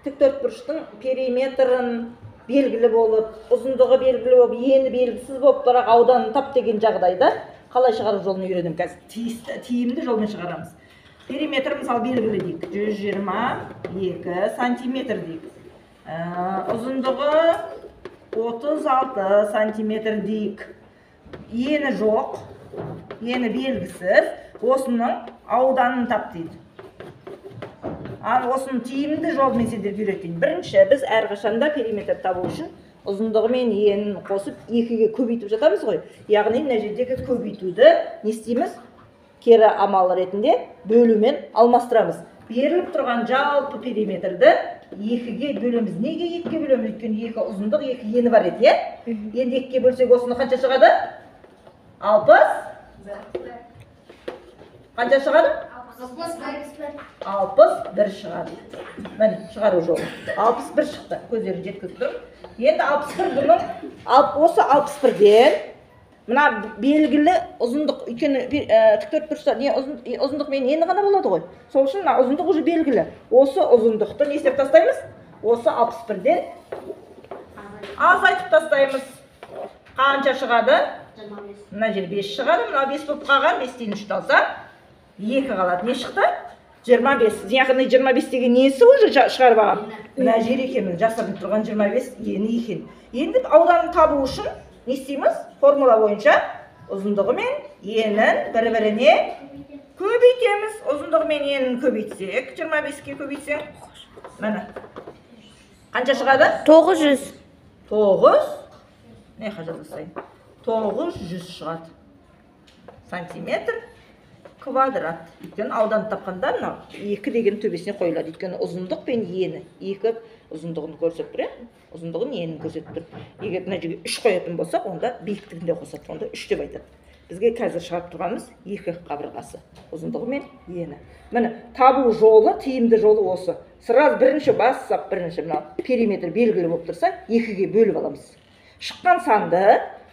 тіктөртбұрыштың периметрін белгілі болып, ұзындығы белгілі болып, ені белгісіз болып, бірақ ауданын тап деген жағдайда қалай шығару жолын үйренемін қазір. Тиімді жолмен шығарамыз. Периметр мысалы белгілі дейік, 122 сантиметр дейік. Ұзындығы 36 сантиметр дейік. Ені жоқ, ені белгісіз, осының ауданын тап дейді. Осының тиімді жолмен сендерге үйретейін. Бірінші, біз әрқашанда периметр табу үшін ұзындығы мен енін қосып екіге көбейтіп жатамыз ғой. Яғни мына жердегі көбейтуді не істейміз? Кері амал ретінде бөлумен алмастырамыз. Беріліп тұрған жалпы периметрді екіге бөлеміз. Неге екіге бөлеміз? Өйткені екі ұзындық, екі ені бар еді, енді екіге бөлсек осыны қанша шығады? 60? Қанша шығады? 61 шығады. Міне, шығару жолы. 61 шықты. Көздерін жеткізіп тұр. Енді 61 бұның, осы 61-ден мына белгілі ұзындық, өйткені тіктөртбұрышта ұзындық мен ені ғана болады ғой. Сол үшін мына ұзындық уже белгілі. Осы ұзындықты не істеп тастаймыз? Осы 61-ден азайтып тастаймыз. Қанша шығады? Мына жер 5 шығады. Мына 5 болып қалған, 5-тен 3 алса 2 қалады. Не шықты? 25. Яғни 25 деген несі уже шығарып алған? Мына жер екен, жасырынып тұрған 25 ені екен. Енді ауданын табу үшін не істейміз? Формула бойынша ұзындығы мен енін бір-біріне көбейтеміз. Ұзындығы мен енін көбейтсек, 25-ке көбейтсең, міне. Қанша шығады? 900. 9. Не қажет жасайын? 900 шығады. Сантиметр квадрат. Өйткені ауданды тапқанда мынау 2 деген төбесіне қойылады. Өйткені ұзындық пен ені 2 ұзындығын көрсетіп тұр, ұзындығын енін көрсетіп тұр. Егер мына жерге 3 қоятын болсақ, онда биіктігін де қосады. Онда 3 деп айтады. Бізге қазір шығарып тұрғанымыз 2 қабырғасы, ұзындығы мен ені. Міне, табу жолы, тиімді жолы осы. Сыраз бірінші бассақ, бірінші мына периметр белгілі болып тұрса, 2-ге бөліп аламыз. Шыққан санды,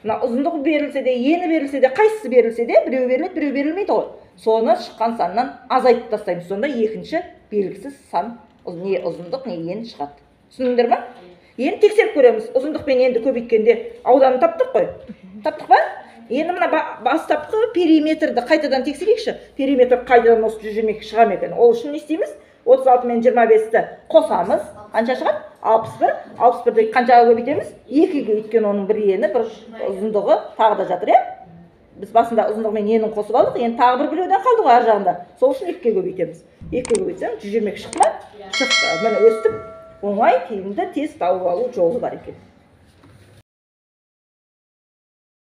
мына ұзындығы берілсе де, ені берілсе де, қайсысы берілсе де, біреу беріледі, біреу берілмейді ғой. Соны шыққан саннан азайтып тастаймыз. Сонда екінші белгісіз сан, не ұзындық, не ен шығады. Түсіндіңдер ма? Енді тексеріп көреміз. Ұзындық пен енді көбейткенде ауданын таптық қой. Таптық па? Енді мына бастапқы периметрді қайтадан тексерейікші. Периметр қайтадан осы 122 шыға ма екен? Ол үшін не істейміз? 36 мен 25-ті қосамыз. Қанша шығады? 61. 61-ді қаншаға көбейтеміз? 2-ге. Өйткені оның бір ені, бір ұзындығы тағы да жатыр, Біз басында ұзындығы мен енін қосып алдық, енді тағы бір біреуден қалды ғой ар жағында. Сол үшін 2-ге көбейтеміз. 2-ге көбейтсем 122 шықты ма? Шықты. Міне өстіп, оңай, тиімді, тез тауып алу жолы бар екен.